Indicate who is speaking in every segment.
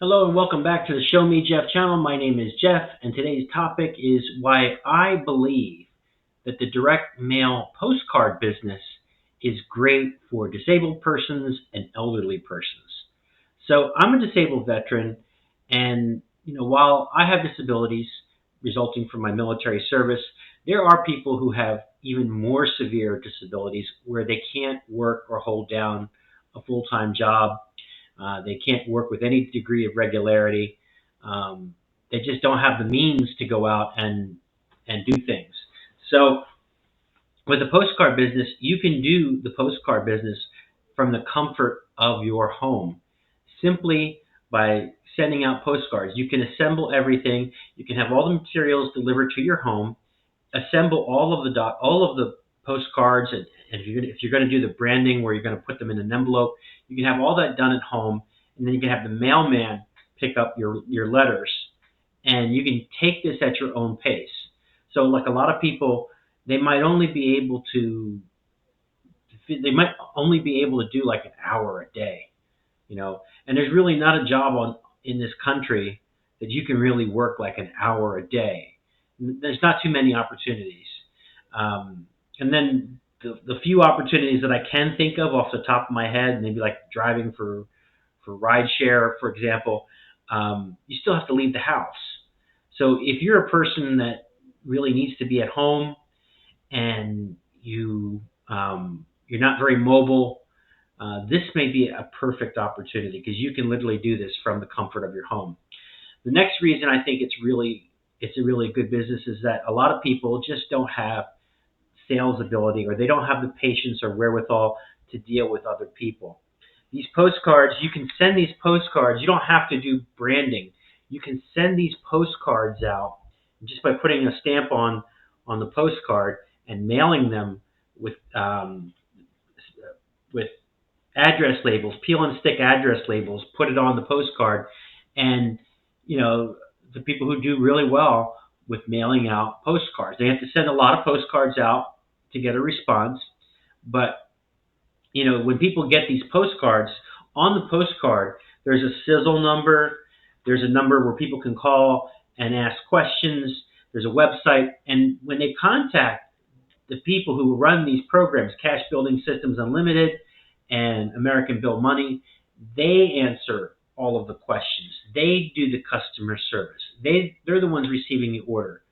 Speaker 1: Hello and welcome back to the Show Me Jeff channel. My name is Jeff, and today's topic is why I believe that the direct mail postcard business is great for disabled persons and elderly persons. So I'm a disabled veteran, and while I have disabilities resulting from my military service, there are people who have even more severe disabilities where they can't work or hold down a full-time job. They can't work with any degree of regularity. They just don't have the means to go out and do things. So with the postcard business, you can do the postcard business from the comfort of your home simply by sending out postcards. You can assemble everything. You can have all the materials delivered to your home, assemble all of the postcards, and if you're going to do the branding where you're going to put them in an envelope, you can have all that done at home, and then you can have the mailman pick up your letters, and you can take this at your own pace. So, like a lot of people, they might only be able to do like an hour a day, and there's really not a job in this country that you can really work like an hour a day. There's not too many opportunities. And then the few opportunities that I can think of off the top of my head, maybe like driving for rideshare, for example, you still have to leave the house. So if you're a person that really needs to be at home and you're not very mobile, this may be a perfect opportunity because you can literally do this from the comfort of your home. The next reason I think it's a really good business is that a lot of people just don't have sales ability, or they don't have the patience or wherewithal to deal with other people. These postcards, you can send these postcards. You don't have to do branding. You can send these postcards out just by putting a stamp on the postcard and mailing them with address labels, peel and stick address labels. Put it on the postcard, and the people who do really well with mailing out postcards, they have to send a lot of postcards out to get a response. But when people get these postcards, on the postcard there's a sizzle number, there's a number where people can call and ask questions, there's a website, and when they contact the people who run these programs, Cash Building Systems Unlimited and American Bill Money, they answer all of the questions. They do the customer service. They're the ones receiving the order.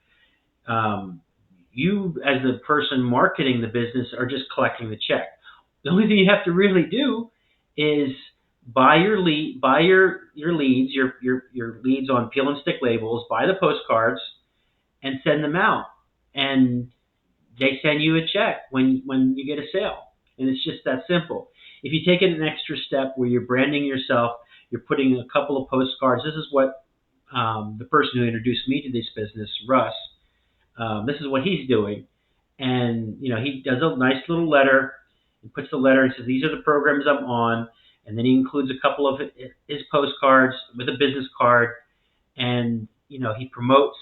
Speaker 1: You, as the person marketing the business, are just collecting the check. The only thing you have to really do is buy your leads, your leads on peel and stick labels, buy the postcards, and send them out. And they send you a check when you get a sale. And it's just that simple. If you take it an extra step where you're branding yourself, you're putting a couple of postcards. This is what the person who introduced me to this business, Russ, this is what he's doing. And he does a nice little letter. He puts the letter and says, these are the programs I'm on. And then he includes a couple of his postcards with a business card. And he promotes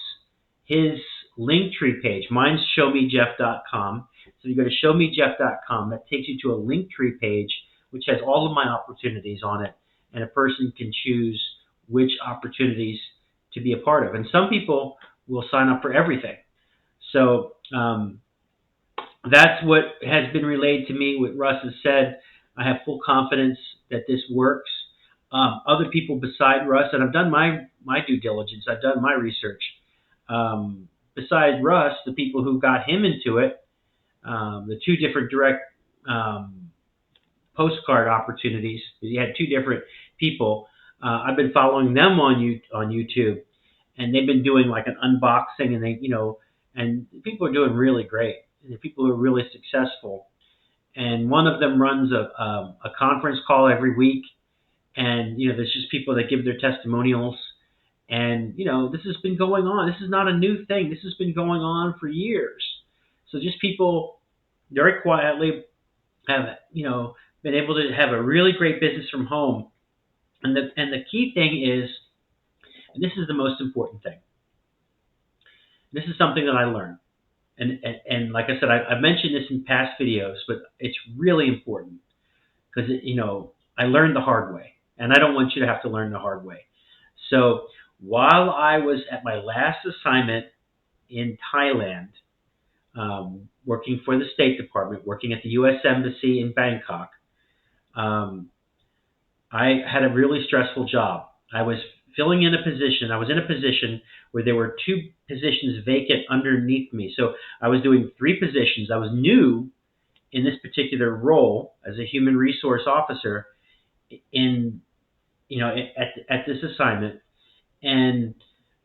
Speaker 1: his Linktree page. Mine's showmejeff.com. So you go to showmejeff.com. That takes you to a Linktree page, which has all of my opportunities on it. And a person can choose which opportunities to be a part of. And some people will sign up for everything. So that's what has been relayed to me, what Russ has said. I have full confidence that this works. Other people beside Russ, and I've done my due diligence, I've done my research. Besides Russ, the people who got him into it, the two different direct postcard opportunities, he had two different people. I've been following them on YouTube, and they've been doing like an unboxing, and and people are doing really great. And the people are really successful. And one of them runs a conference call every week, and there's just people that give their testimonials. And this has been going on. This is not a new thing. This has been going on for years. So just people very quietly have been able to have a really great business from home. And the key thing is, and this is the most important thing. This is something that I learned. And like I said, I've mentioned this in past videos, but it's really important because I learned the hard way, and I don't want you to have to learn the hard way. So while I was at my last assignment in Thailand, working for the State Department, working at the U.S. Embassy in Bangkok, um, I had a really stressful job. I was filling in a position. I was in a position where there were two positions vacant underneath me. So I was doing three positions. I was new in this particular role as a human resource officer in at this assignment, and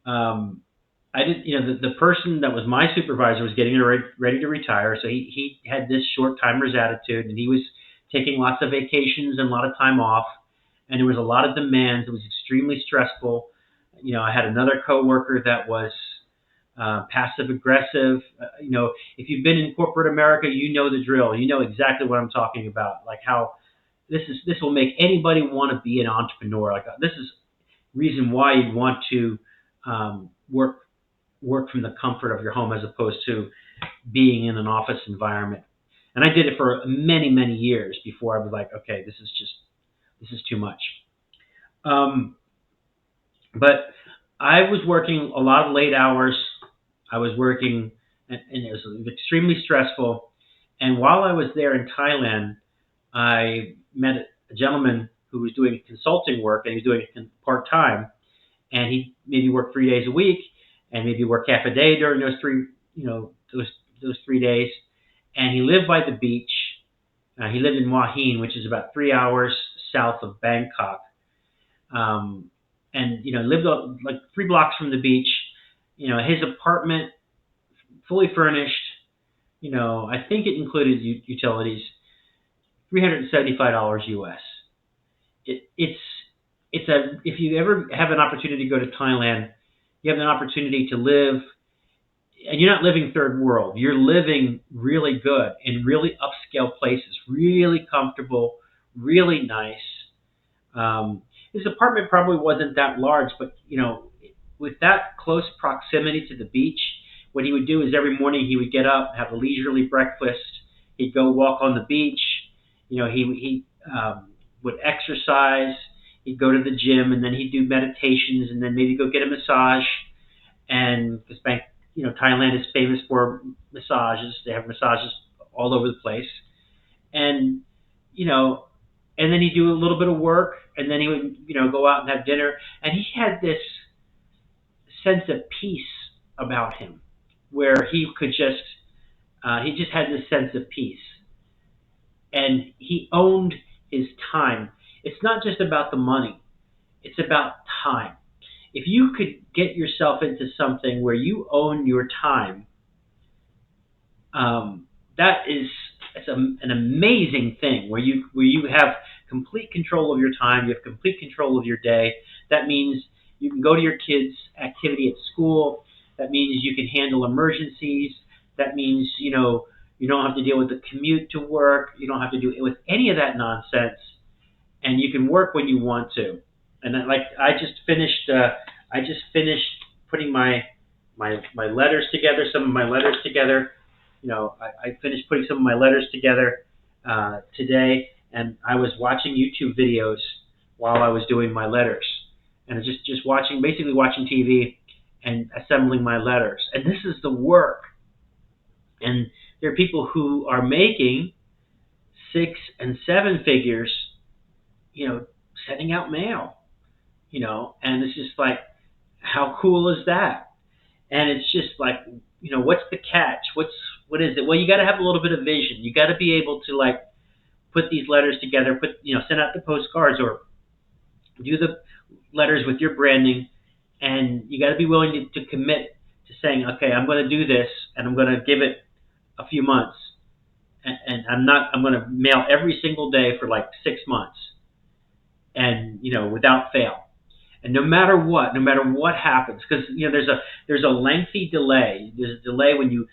Speaker 1: I did the person that was my supervisor was getting ready to retire, so he had this short timers attitude, and he was taking lots of vacations and a lot of time off, and there was a lot of demands. It was extremely stressful. I had another coworker that was passive aggressive. If you've been in corporate America, you know the drill. You know exactly what I'm talking about. Like how this will make anybody want to be an entrepreneur. Like this is reason why you'd want to work from the comfort of your home as opposed to being in an office environment. And I did it for many years before I was like, okay, this is too much. But I was working a lot of late hours. I was working, and it was extremely stressful. And while I was there in Thailand, I met a gentleman who was doing consulting work, and he was doing it part time. And he maybe worked 3 days a week, and maybe work half a day during those those 3 days. And he lived by the beach. He lived in Hua Hin, which is about 3 hours south of Bangkok. And lived like 3 blocks from the beach. His apartment, fully furnished. I think it included utilities. $375 US. It's if you ever have an opportunity to go to Thailand, you have an opportunity to live, and you're not living third world. You're living really good in really upscale places, really comfortable, really nice. His apartment probably wasn't that large, but with that close proximity to the beach, what he would do is every morning he would get up, have a leisurely breakfast. He'd go walk on the beach. He would exercise. He'd go to the gym, and then he'd do meditations, and then maybe go get a massage. And because Thailand is famous for massages, they have massages all over the place. And and then he'd do a little bit of work, and then he would go out and have dinner. And he had this sense of peace about him, where he just had this sense of peace, and he owned his time. It's not just about the money. It's about time. If you could get yourself into something where you own your time, it's an amazing thing where you have complete control of your time. You have complete control of your day. That means you can go to your kids' activity at school. That means you can handle emergencies. That means you don't have to deal with the commute to work. You don't have to do it with any of that nonsense, and you can work when you want to. And I just finished putting my letters together. Some of my letters together. I finished putting some of my letters together today, and I was watching YouTube videos while I was doing my letters, and just basically watching TV and assembling my letters. And this is the work. And there are people who are making 6 and 7 figures, sending out mail, and it's just like, how cool is that? And it's just like, what's the catch? What is it? Well, you got to have a little bit of vision. You got to be able to put these letters together, send out the postcards or do the letters with your branding, and you got to be willing to commit to saying, okay, I'm going to do this, and I'm going to give it a few months, and I'm going to mail every single day for 6 months, and without fail. And no matter what happens, because there's a lengthy delay. There's a delay when you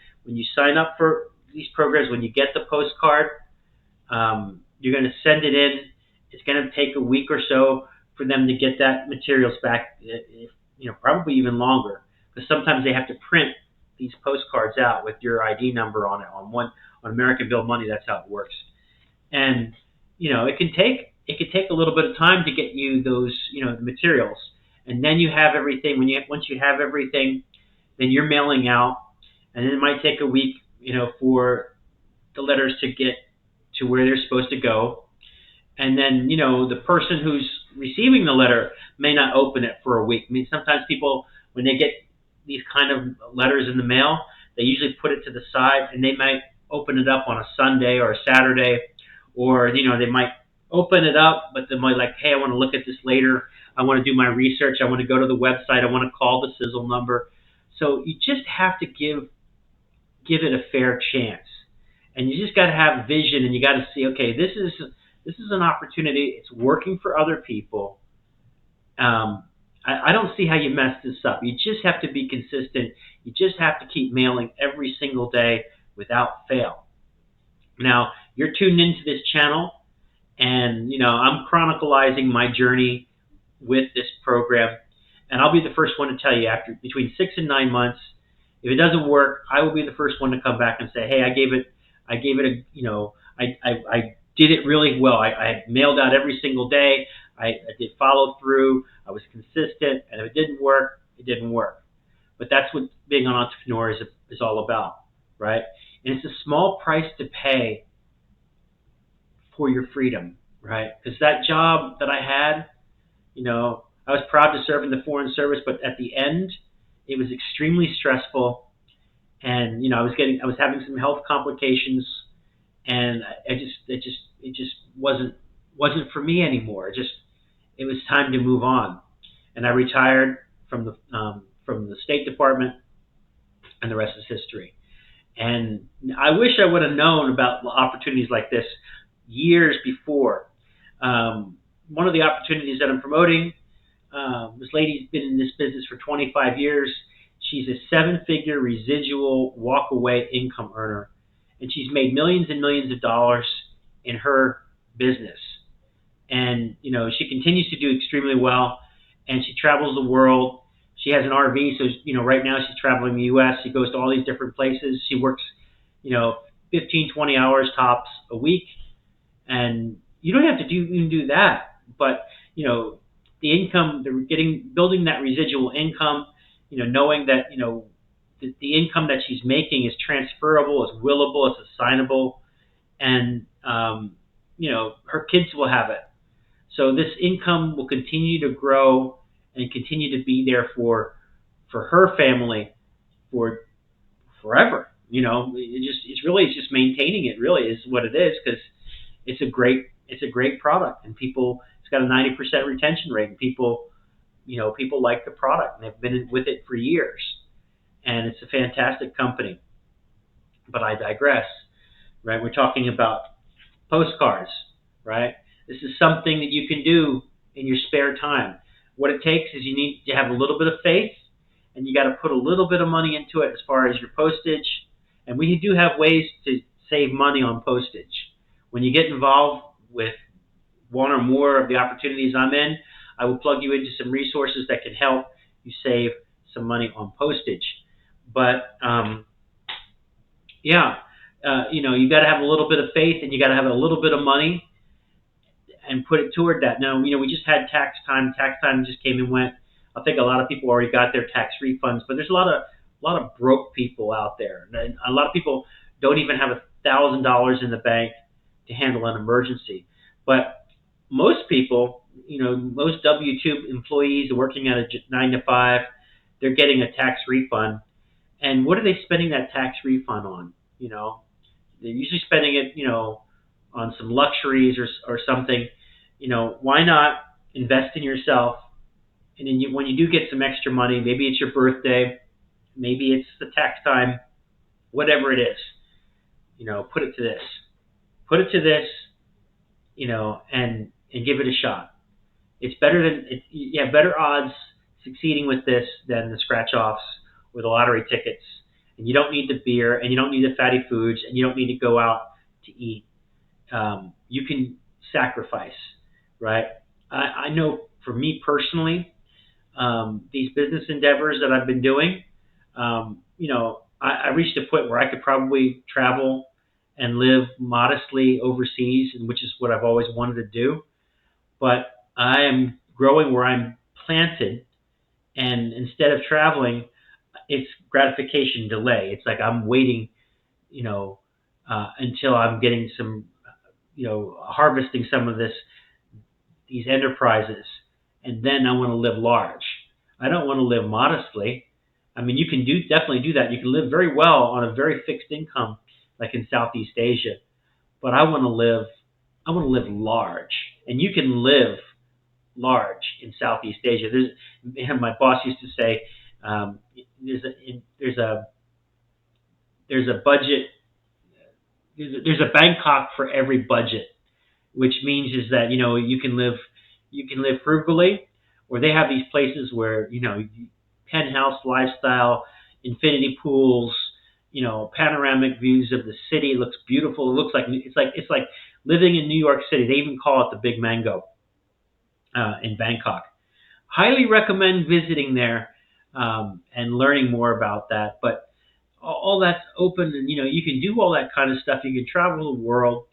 Speaker 1: sign up for these programs. When you get the postcard, you're going to send it in. It's going to take a week or so for them to get that materials back. Probably even longer, because sometimes they have to print these postcards out with your ID number on it on American Bill Money. That's how it works. And it could take a little bit of time to get you those the materials. and then you have everything. Once you have everything, then you're mailing out, and then it might take a week, for the letters to get to where they're supposed to go. And then, the person who's receiving the letter may not open it for a week. I mean, sometimes people, when they get these kind of letters in the mail, they usually put it to the side, and they might open it up on a Sunday or a Saturday, or, they might open it up, but they might like, hey, I want to look at this later. I want to do my research. I want to go to the website. I want to call the sizzle number. So you just have to give it a fair chance. And you just got to have vision, and you got to see, okay, this is an opportunity. It's working for other people. I don't see how you mess this up. You just have to be consistent. You just have to keep mailing every single day without fail. Now, you're tuned into this channel, and I'm chronicalizing my journey with this program, and I'll be the first one to tell you after between 6 and 9 months. If it doesn't work, I will be the first one to come back and say, hey, I gave it I did it really well. I mailed out every single day. I did follow through. I was consistent, and if it didn't work, it didn't work. But that's what being an entrepreneur is all about, right? And it's a small price to pay for your freedom, right? Because that job that I had, I was proud to serve in the Foreign Service, but at the end, it was extremely stressful, and I was having some health complications, and it just wasn't for me anymore. It was time to move on, and I retired from the State Department, and the rest is history. And I wish I would have known about opportunities like this years before. One of the opportunities that I'm promoting, this lady's been in this business for 25 years. She's a 7-figure residual walk-away income earner, and she's made millions and millions of dollars in her business. And she continues to do extremely well, and she travels the world. She has an RV, so right now she's traveling the U.S. She goes to all these different places. She works 15, 20 hours tops a week, and you don't have to even do that. But the income they're building that residual income, knowing that the income that she's making is transferable, is willable, it's assignable, and her kids will have it. So this income will continue to grow and continue to be there for her family for forever. It's just maintaining it. Really is what it is, because it's a great product, and it's got a 90% retention rate, and people like the product, and they've been with it for years, and it's a fantastic company. But I digress. Right? We're talking about postcards, right? This is something that you can do in your spare time. What it takes is you need to have a little bit of faith, and you got to put a little bit of money into it as far as your postage. And we do have ways to save money on postage. When you get involved with one or more of the opportunities I'm in, I will plug you into some resources that can help you save some money on postage. But you got to have a little bit of faith, and you got to have a little bit of money and put it toward that. Now, we just had tax time. Tax time just came and went. I think a lot of people already got their tax refunds, but there's a lot of broke people out there. And a lot of people don't even have $1,000 in the bank to handle an emergency. But most people, most W-2 employees working at a 9 to 5, they're getting a tax refund. And what are they spending that tax refund on? They're usually spending it, on some luxuries or something. Why not invest in yourself? And then when you do get some extra money, maybe it's your birthday, maybe it's the tax time, whatever it is, put it to this. Put it to this, and give it a shot. It's you have better odds succeeding with this than the scratch-offs or the lottery tickets. And you don't need the beer, and you don't need the fatty foods, and you don't need to go out to eat. You can sacrifice, right? I know for me personally, these business endeavors that I've been doing, I reached a point where I could probably travel and live modestly overseas, which is what I've always wanted to do. But I am growing where I'm planted, And instead of traveling, it's gratification delay. It's like I'm waiting, you know, until I'm getting some, harvesting some of these enterprises, and then I want to live large. I don't want to live modestly. I mean, you can definitely do that. You can live very well on a very fixed income, like in Southeast Asia. But I want to live large, and you can live large in Southeast Asia. My boss used to say, there's a there's a there's a budget, there's a Bangkok for every budget, which means is that you can live frugally, or they have these places where penthouse lifestyle, infinity pools, panoramic views of the city. It looks beautiful. It looks like it's like living in New York City. They even call it the Big Mango in Bangkok. Highly recommend visiting there and learning more about that. But all that's open, and you can do all that kind of stuff. You can travel the world,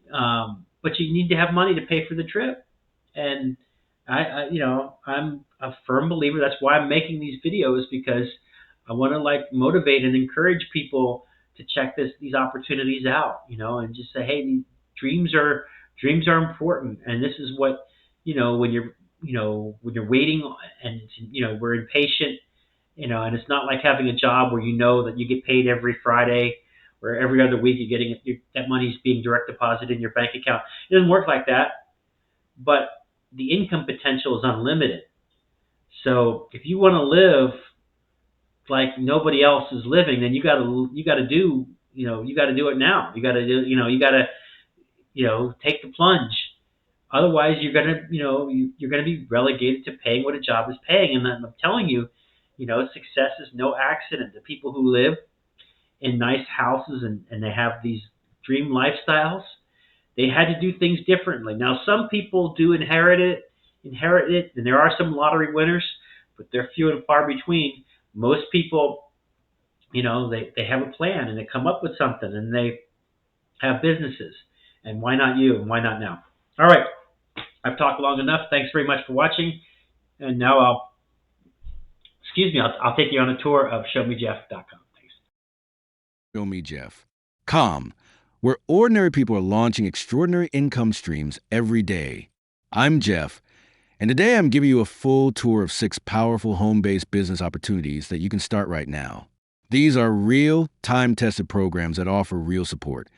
Speaker 1: but you need to have money to pay for the trip. And I'm a firm believer. That's why I'm making these videos, because I want to motivate and encourage people to check these opportunities out, and just say, hey, these dreams are important, and this is what when you're waiting, and we're impatient, and it's not like having a job where that you get paid every Friday, or every other week you're getting that money's being direct deposited in your bank account. It doesn't work like that, but the income potential is unlimited. So if you want to live like nobody else is living, then you got to do it now. You got to take the plunge. Otherwise, you're gonna be relegated to paying what a job is paying. And I'm telling you, success is no accident. The people who live in nice houses, and they have these dream lifestyles, they had to do things differently. Now, some people do inherit it, and there are some lottery winners, but they're few and far between. Most people, they have a plan, and they come up with something, and they have businesses. And why not you? And why not now? All right, I've talked long enough. Thanks very much for watching. And now I'll take you on a tour of ShowMeJeff.com. Thanks.
Speaker 2: Show Me Jeff. Com, where ordinary people are launching extraordinary income streams every day. I'm Jeff, and today I'm giving you a full tour of 6 powerful home-based business opportunities that you can start right now. These are real, time-tested programs that offer real support,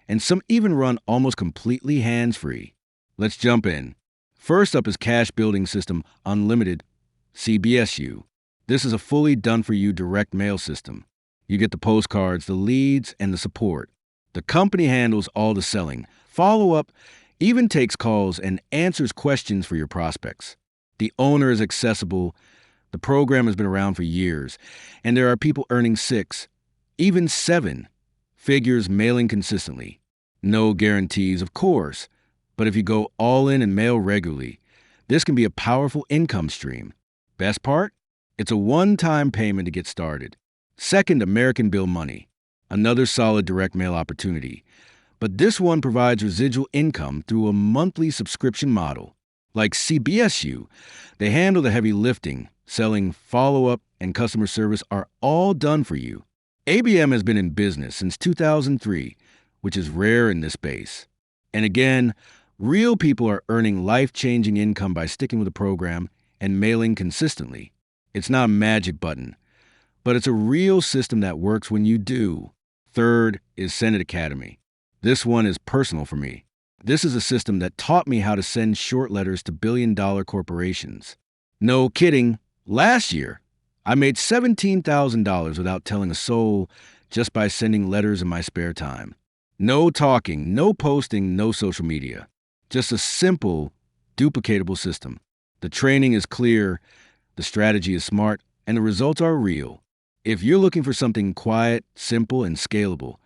Speaker 2: and some even run almost completely hands-free. Let's jump in. First up is Cash Building System Unlimited, CBSU. This is a fully done-for-you direct mail system. You get the postcards, the leads, and the support. The company handles all the selling, follow-up, even takes calls and answers questions for your prospects. The owner is accessible. The program has been around for years, and there are people earning 6, even 7 figures mailing consistently. No guarantees, of course, but if you go all in and mail regularly, this can be a powerful income stream. Best part? It's a one-time payment to get started. Second, American Bill Money, another solid direct mail opportunity. But this one provides residual income through a monthly subscription model. Like CBSU, they handle the heavy lifting. Selling, follow-up, and customer service are all done for you. ABM has been in business since 2003, which is rare in this space. And again, real people are earning life-changing income by sticking with the program and mailing consistently. It's not a magic button, but it's a real system that works when you do. Third is Send It Academy. This one is personal for me. This is a system that taught me how to send short letters to billion-dollar corporations. No kidding, last year, I made $17,000 without telling a soul, just by sending letters in my spare time. No talking, no posting, no social media. Just a simple, duplicatable system. The training is clear, the strategy is smart, and the results are real. If you're looking for something quiet, simple, and scalable,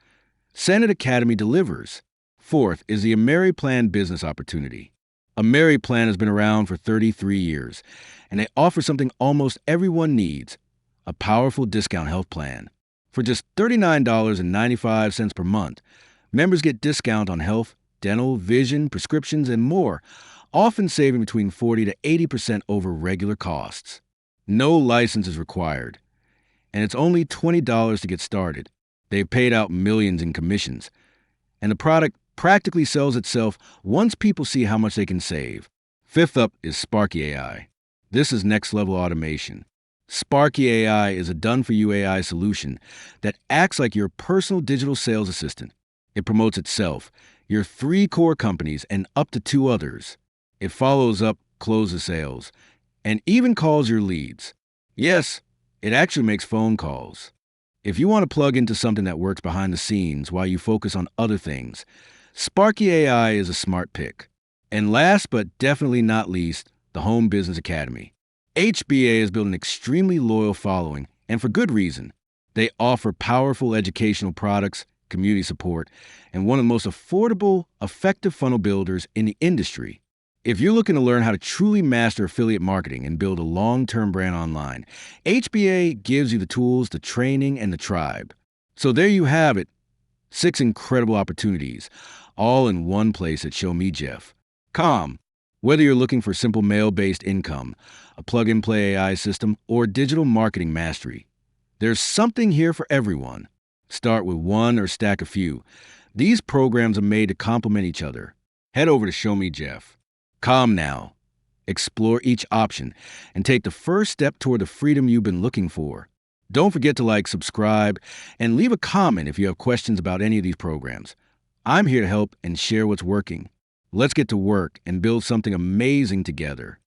Speaker 2: Send It Academy delivers. Fourth is the AmeriPlan business opportunity. AmeriPlan has been around for 33 years, and they offer something almost everyone needs, a powerful discount health plan. For just $39.95 per month, members get discount on health, dental, vision, prescriptions, and more, often saving between 40 to 80% over regular costs. No license is required, and it's only $20 to get started. They've paid out millions in commissions, and the product practically sells itself once people see how much they can save. Fifth up is Sparky AI. This is next level automation. Sparky AI is a done for you AI solution that acts like your personal digital sales assistant. It promotes itself, your 3 core companies, and up to 2 others. It follows up, closes sales, and even calls your leads. Yes, it actually makes phone calls. If you want to plug into something that works behind the scenes while you focus on other things, Sparky AI is a smart pick. And last but definitely not least, the Home Business Academy. HBA has built an extremely loyal following, and for good reason. They offer powerful educational products, community support, and one of the most affordable, effective funnel builders in the industry. If you're looking to learn how to truly master affiliate marketing and build a long-term brand online, HBA gives you the tools, the training, and the tribe. So there you have it, 6 incredible opportunities, all in one place at ShowMeJeff.com. Whether you're looking for simple mail-based income, a plug-and-play AI system, or digital marketing mastery, there's something here for everyone. Start with one or stack a few. These programs are made to complement each other. Head over to ShowMeJeff.com now. Explore each option and take the first step toward the freedom you've been looking for. Don't forget to like, subscribe, and leave a comment if you have questions about any of these programs. I'm here to help and share what's working. Let's get to work and build something amazing together.